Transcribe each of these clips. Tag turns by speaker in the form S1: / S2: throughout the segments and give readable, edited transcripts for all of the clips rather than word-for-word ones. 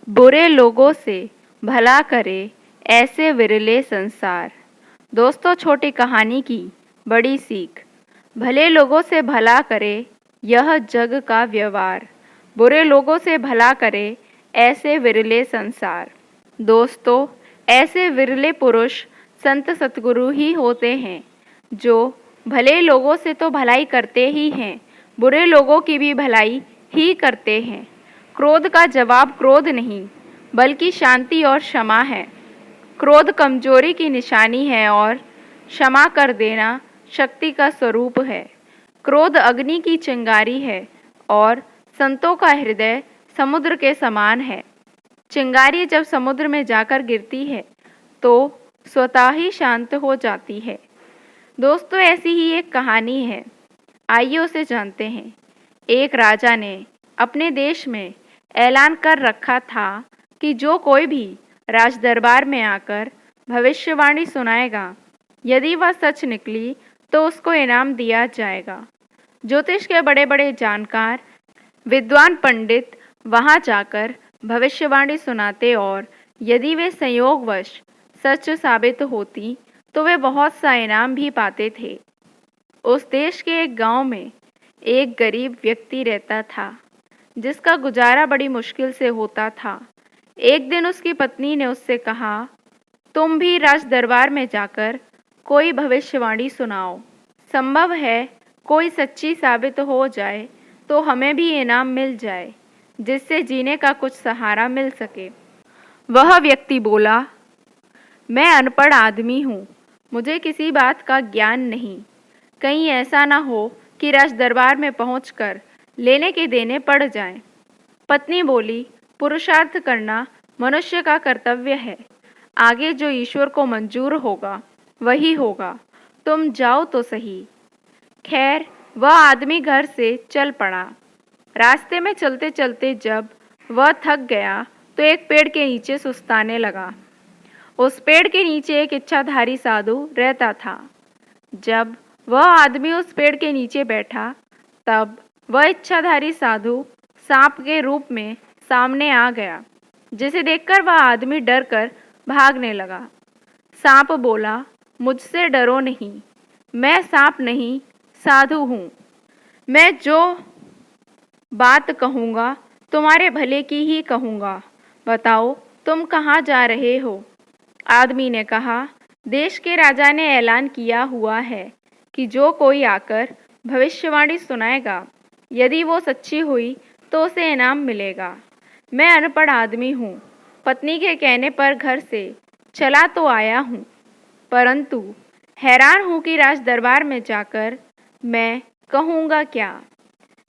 S1: बुरे लोगों से भला करे ऐसे विरले संसार। दोस्तों, छोटी कहानी की बड़ी सीख। भले लोगों से भला करे यह जग का व्यवहार, बुरे लोगों से भला करे ऐसे विरले संसार। दोस्तों, ऐसे विरले पुरुष संत सतगुरु ही होते हैं जो भले लोगों से तो भलाई करते ही हैं, बुरे लोगों की भी भलाई ही करते हैं। क्रोध का जवाब क्रोध नहीं, बल्कि शांति और क्षमा है। क्रोध कमजोरी की निशानी है और क्षमा कर देना शक्ति का स्वरूप है। क्रोध अग्नि की चिंगारी है और संतों का हृदय समुद्र के समान है। चिंगारी जब समुद्र में जाकर गिरती है तो स्वतः ही शांत हो जाती है। दोस्तों, ऐसी ही एक कहानी है, आइए उसे जानते हैं। एक राजा ने अपने देश में ऐलान कर रखा था कि जो कोई भी राजदरबार में आकर भविष्यवाणी सुनाएगा, यदि वह सच निकली तो उसको इनाम दिया जाएगा। ज्योतिष के बड़े बड़े जानकार, विद्वान पंडित वहां जाकर भविष्यवाणी सुनाते और यदि वे संयोगवश सच साबित होती तो वे बहुत सा इनाम भी पाते थे। उस देश के एक गांव में एक गरीब व्यक्ति रहता था जिसका गुजारा बड़ी मुश्किल से होता था। एक दिन उसकी पत्नी ने उससे कहा, तुम भी राज दरबार में जाकर कोई भविष्यवाणी सुनाओ। संभव है कोई सच्ची साबित हो जाए तो हमें भी इनाम मिल जाए, जिससे जीने का कुछ सहारा मिल सके। वह व्यक्ति बोला, मैं अनपढ़ आदमी हूँ, मुझे किसी बात का ज्ञान नहीं। कहीं ऐसा ना हो कि राज दरबार में पहुंचकर लेने के देने पड़ जाएं। पत्नी बोली, पुरुषार्थ करना मनुष्य का कर्तव्य है, आगे जो ईश्वर को मंजूर होगा वही होगा, तुम जाओ तो सही। खैर, वह आदमी घर से चल पड़ा। रास्ते में चलते चलते जब वह थक गया तो एक पेड़ के नीचे सुस्ताने लगा। उस पेड़ के नीचे एक इच्छाधारी साधु रहता था। जब वह आदमी उस पेड़ के नीचे बैठा तब वह इच्छाधारी साधु सांप के रूप में सामने आ गया, जिसे देखकर वह आदमी डर कर भागने लगा। सांप बोला, मुझसे डरो नहीं, मैं सांप नहीं साधु हूँ। मैं जो बात कहूँगा तुम्हारे भले की ही कहूँगा। बताओ तुम कहाँ जा रहे हो? आदमी ने कहा, देश के राजा ने ऐलान किया हुआ है कि जो कोई आकर भविष्यवाणी सुनाएगा, यदि वो सच्ची हुई तो उसे इनाम मिलेगा। मैं अनपढ़ आदमी हूँ, पत्नी के कहने पर घर से चला तो आया हूँ, परंतु हैरान हूँ कि राज दरबार में जाकर मैं कहूँगा क्या।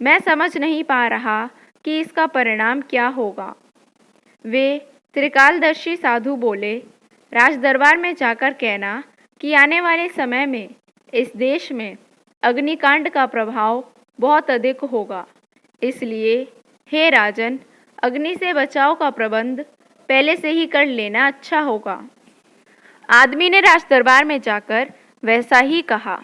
S1: मैं समझ नहीं पा रहा कि इसका परिणाम क्या होगा। वे त्रिकालदर्शी साधु बोले, राज दरबार में जाकर कहना कि आने वाले समय में इस देश में अग्निकांड का प्रभाव बहुत अधिक होगा, इसलिए हे राजन, अग्नि से बचाव का प्रबंध पहले से ही कर लेना अच्छा होगा। आदमी ने राज दरबार में जाकर वैसा ही कहा।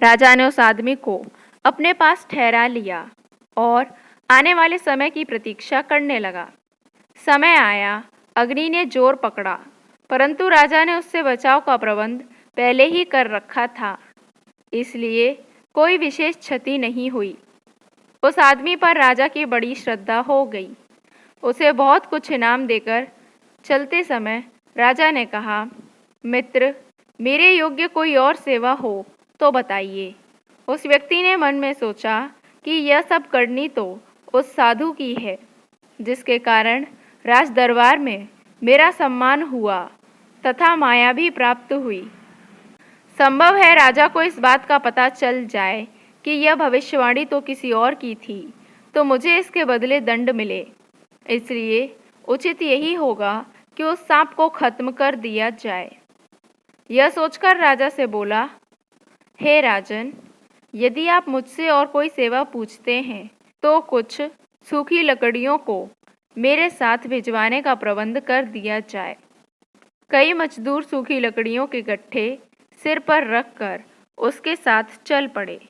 S1: राजा ने उस आदमी को अपने पास ठहरा लिया और आने वाले समय की प्रतीक्षा करने लगा। समय आया, अग्नि ने जोर पकड़ा, परंतु राजा ने उससे बचाव का प्रबंध पहले ही कर रखा था, इसलिए कोई विशेष क्षति नहीं हुई। उस आदमी पर राजा की बड़ी श्रद्धा हो गई। उसे बहुत कुछ इनाम देकर चलते समय राजा ने कहा, मित्र, मेरे योग्य कोई और सेवा हो तो बताइए। उस व्यक्ति ने मन में सोचा कि यह सब करनी तो उस साधु की है, जिसके कारण राज दरबार में मेरा सम्मान हुआ तथा माया भी प्राप्त हुई। संभव है राजा को इस बात का पता चल जाए कि यह भविष्यवाणी तो किसी और की थी, तो मुझे इसके बदले दंड मिले। इसलिए उचित यही होगा कि उस सांप को खत्म कर दिया जाए। यह सोचकर राजा से बोला, हे राजन, यदि आप मुझसे और कोई सेवा पूछते हैं तो कुछ सूखी लकड़ियों को मेरे साथ भिजवाने का प्रबंध कर दिया जाए। कई मजदूर सूखी लकड़ियों के गट्ठे सिर पर रखकर उसके साथ चल पड़े।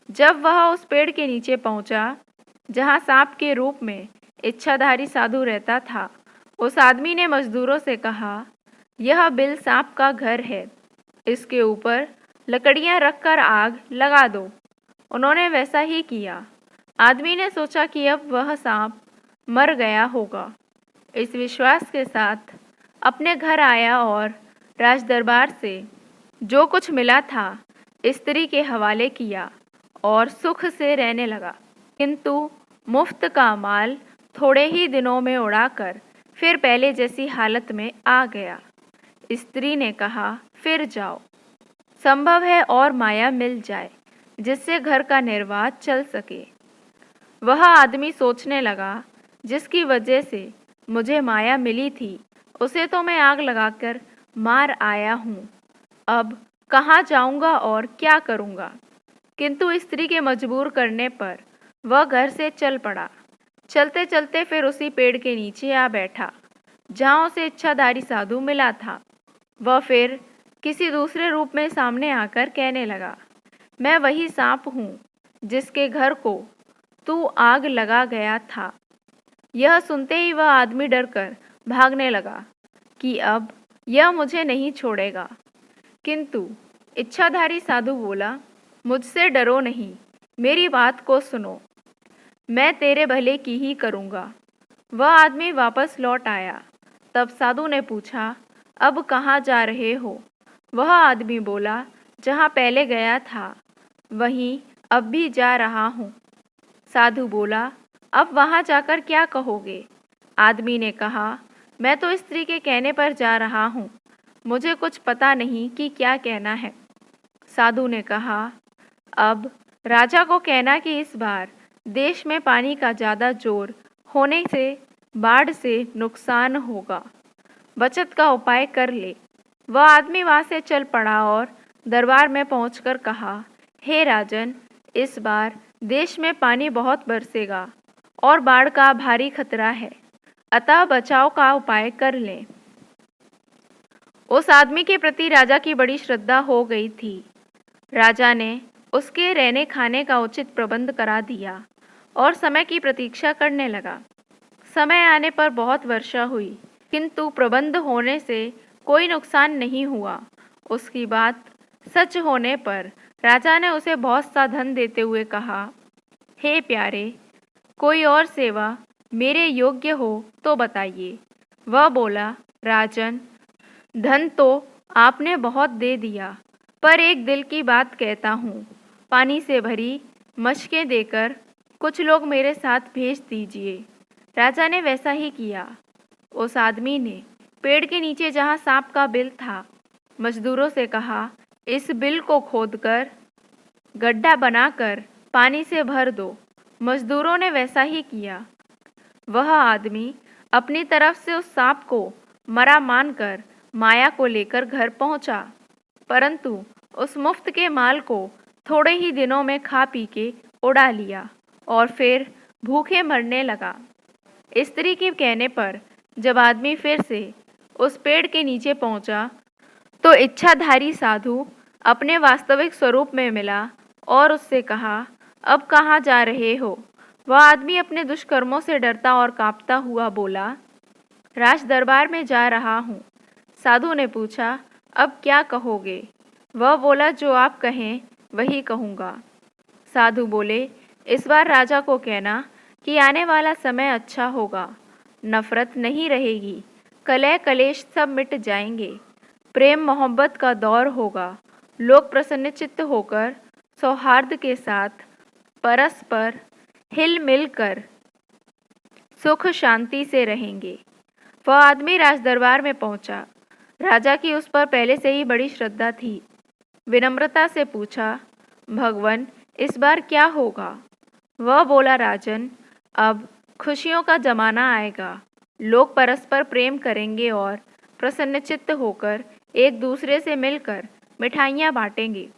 S1: जब वह उस पेड़ के नीचे पहुंचा जहां सांप के रूप में इच्छाधारी साधु रहता था, उस आदमी ने मजदूरों से कहा, यह बिल सांप का घर है, इसके ऊपर लकड़ियां रखकर आग लगा दो। उन्होंने वैसा ही किया। आदमी ने सोचा कि अब वह सांप मर गया होगा। इस विश्वास के साथ अपने घर आया और राजदरबार से जो कुछ मिला था स्त्री के हवाले किया और सुख से रहने लगा। किंतु मुफ्त का माल थोड़े ही दिनों में उड़ाकर फिर पहले जैसी हालत में आ गया। स्त्री ने कहा, फिर जाओ, संभव है और माया मिल जाए जिससे घर का निर्वाह चल सके। वह आदमी सोचने लगा, जिसकी वजह से मुझे माया मिली थी उसे तो मैं आग लगाकर मार आया हूँ। अब कहाँ जाऊँगा और क्या करूँगा? किंतु स्त्री के मजबूर करने पर वह घर से चल पड़ा। चलते चलते फिर उसी पेड़ के नीचे आ बैठा जहाँ उसे इच्छाधारी साधु मिला था। वह फिर किसी दूसरे रूप में सामने आकर कहने लगा, मैं वही सांप हूँ जिसके घर को तू आग लगा गया था। यह सुनते ही वह आदमी डरकर भागने लगा कि अब यह मुझे नहीं छोड़ेगा। किंतु इच्छाधारी साधु बोला, मुझसे डरो नहीं, मेरी बात को सुनो, मैं तेरे भले की ही करूँगा। वह आदमी वापस लौट आया। तब साधु ने पूछा, अब कहाँ जा रहे हो? वह आदमी बोला, जहाँ पहले गया था वहीं अब भी जा रहा हूँ। साधु बोला, अब वहाँ जाकर क्या कहोगे? आदमी ने कहा, मैं तो स्त्री के कहने पर जा रहा हूँ, मुझे कुछ पता नहीं कि क्या कहना है। साधु ने कहा, अब राजा को कहना कि इस बार देश में पानी का ज़्यादा जोर होने से बाढ़ से नुकसान होगा, बचत का उपाय कर ले। वह आदमी वहाँ से चल पड़ा और दरबार में पहुंचकर कहा, हे राजन, इस बार देश में पानी बहुत बरसेगा और बाढ़ का भारी खतरा है, अतः बचाव का उपाय कर लें। उस आदमी के प्रति राजा की बड़ी श्रद्धा हो गई थी। राजा ने उसके रहने खाने का उचित प्रबंध करा दिया और समय की प्रतीक्षा करने लगा। समय आने पर बहुत वर्षा हुई, किंतु प्रबंध होने से कोई नुकसान नहीं हुआ। उसकी बात सच होने पर राजा ने उसे बहुत सा धन देते हुए कहा, हे प्यारे, कोई और सेवा मेरे योग्य हो तो बताइए। वह बोला, राजन, धन तो आपने बहुत दे दिया, पर एक दिल की बात कहता हूँ, पानी से भरी मशकें देकर कुछ लोग मेरे साथ भेज दीजिए। राजा ने वैसा ही किया। उस आदमी ने पेड़ के नीचे जहाँ सांप का बिल था, मजदूरों से कहा, इस बिल को खोदकर गड्ढा बनाकर पानी से भर दो। मजदूरों ने वैसा ही किया। वह आदमी अपनी तरफ से उस सांप को मरा मानकर माया को लेकर घर पहुंचा, परंतु उस मुफ्त के माल को थोड़े ही दिनों में खा पी के उड़ा लिया और फिर भूखे मरने लगा। स्त्री के कहने पर जब आदमी फिर से उस पेड़ के नीचे पहुंचा, तो इच्छाधारी साधु अपने वास्तविक स्वरूप में मिला और उससे कहा, अब कहाँ जा रहे हो? वह आदमी अपने दुष्कर्मों से डरता और कांपता हुआ बोला, राज दरबार में जा रहा हूँ। साधु ने पूछा, अब क्या कहोगे? वह बोला, जो आप कहें वही कहूँगा। साधु बोले, इस बार राजा को कहना कि आने वाला समय अच्छा होगा, नफरत नहीं रहेगी, कलह कलेश सब मिट जाएंगे, प्रेम मोहब्बत का दौर होगा, लोग प्रसन्नचित्त होकर सौहार्द के साथ परस्पर हिल मिल कर सुख शांति से रहेंगे। वह आदमी राजदरबार में पहुंचा। राजा की उस पर पहले से ही बड़ी श्रद्धा थी। विनम्रता से पूछा, भगवन, इस बार क्या होगा? वह बोला, राजन, अब खुशियों का जमाना आएगा, लोग परस्पर प्रेम करेंगे और प्रसन्नचित्त होकर एक दूसरे से मिलकर मिठाइयाँ बांटेंगे।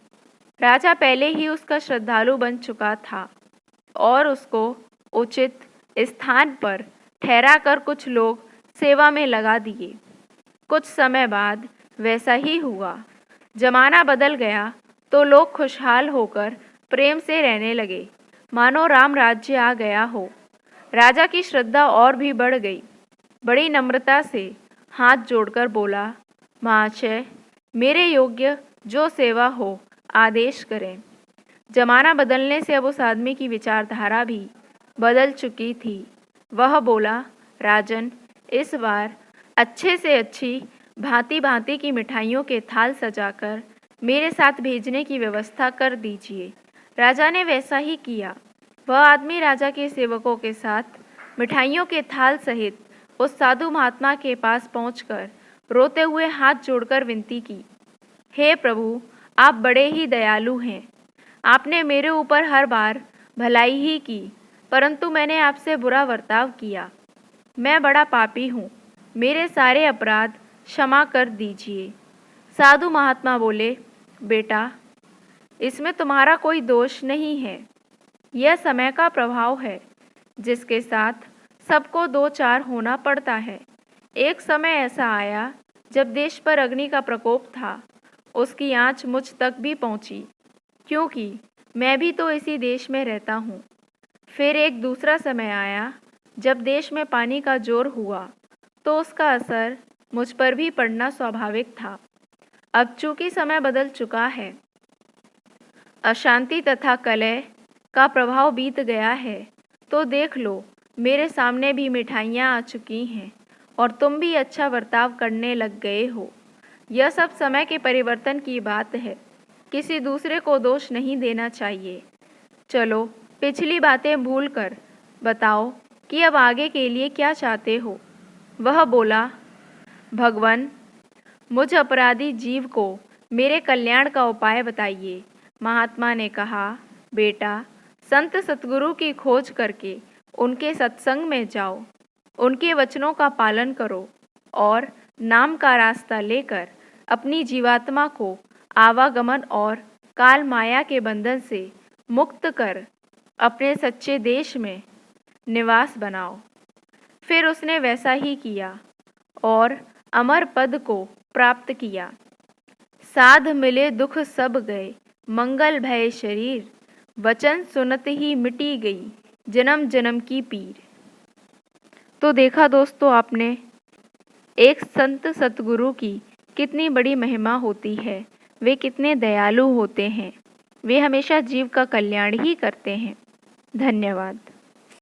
S1: राजा पहले ही उसका श्रद्धालु बन चुका था और उसको उचित स्थान पर ठहरा कर कुछ लोग सेवा में लगा दिए। कुछ समय बाद वैसा ही हुआ। जमाना बदल गया तो लोग खुशहाल होकर प्रेम से रहने लगे, मानो राम राज्य आ गया हो। राजा की श्रद्धा और भी बढ़ गई। बड़ी नम्रता से हाथ जोड़कर बोला, महाशय, मेरे योग्य जो सेवा हो आदेश करें। जमाना बदलने से अब उस आदमी की विचारधारा भी बदल चुकी थी। वह बोला, राजन, इस बार अच्छे से अच्छी भांति भांति की मिठाइयों के थाल सजाकर मेरे साथ भेजने की व्यवस्था कर दीजिए। राजा ने वैसा ही किया। वह आदमी राजा के सेवकों के साथ मिठाइयों के थाल सहित उस साधु महात्मा के पास पहुंचकर रोते हुए हाथ जोड़कर विनती की, हे प्रभु, आप बड़े ही दयालु हैं। आपने मेरे ऊपर हर बार भलाई ही की, परंतु मैंने आपसे बुरा बर्ताव किया। मैं बड़ा पापी हूँ, मेरे सारे अपराध क्षमा कर दीजिए। साधु महात्मा बोले, बेटा, इसमें तुम्हारा कोई दोष नहीं है। यह समय का प्रभाव है, जिसके साथ सबको दो चार होना पड़ता है। एक समय ऐसा आया जब देश पर अग्नि का प्रकोप था। उसकी आँच मुझ तक भी पहुँची, क्योंकि मैं भी तो इसी देश में रहता हूँ। फिर एक दूसरा समय आया जब देश में पानी का जोर हुआ, तो उसका असर मुझ पर भी पड़ना स्वाभाविक था। अब चूंकि समय बदल चुका है, अशांति तथा कलह का प्रभाव बीत गया है, तो देख लो, मेरे सामने भी मिठाइयाँ आ चुकी हैं और तुम भी अच्छा बर्ताव करने लग गए हो। यह सब समय के परिवर्तन की बात है, किसी दूसरे को दोष नहीं देना चाहिए। चलो, पिछली बातें भूलकर बताओ कि अब आगे के लिए क्या चाहते हो। वह बोला, भगवान, मुझ अपराधी जीव को मेरे कल्याण का उपाय बताइए। महात्मा ने कहा, बेटा, संत सतगुरु की खोज करके उनके सत्संग में जाओ, उनके वचनों का पालन करो और नाम का रास्ता लेकर अपनी जीवात्मा को आवागमन और काल माया के बंधन से मुक्त कर अपने सच्चे देश में निवास बनाओ। फिर उसने वैसा ही किया और अमर पद को प्राप्त किया। साध मिले दुख सब गए, मंगल भय शरीर, वचन सुनत ही मिटी गई जन्म जन्म की पीर। तो देखा दोस्तों आपने, एक संत सतगुरु की कितनी बड़ी महिमा होती है। वे कितने दयालु होते हैं। वे हमेशा जीव का कल्याण ही करते हैं। धन्यवाद।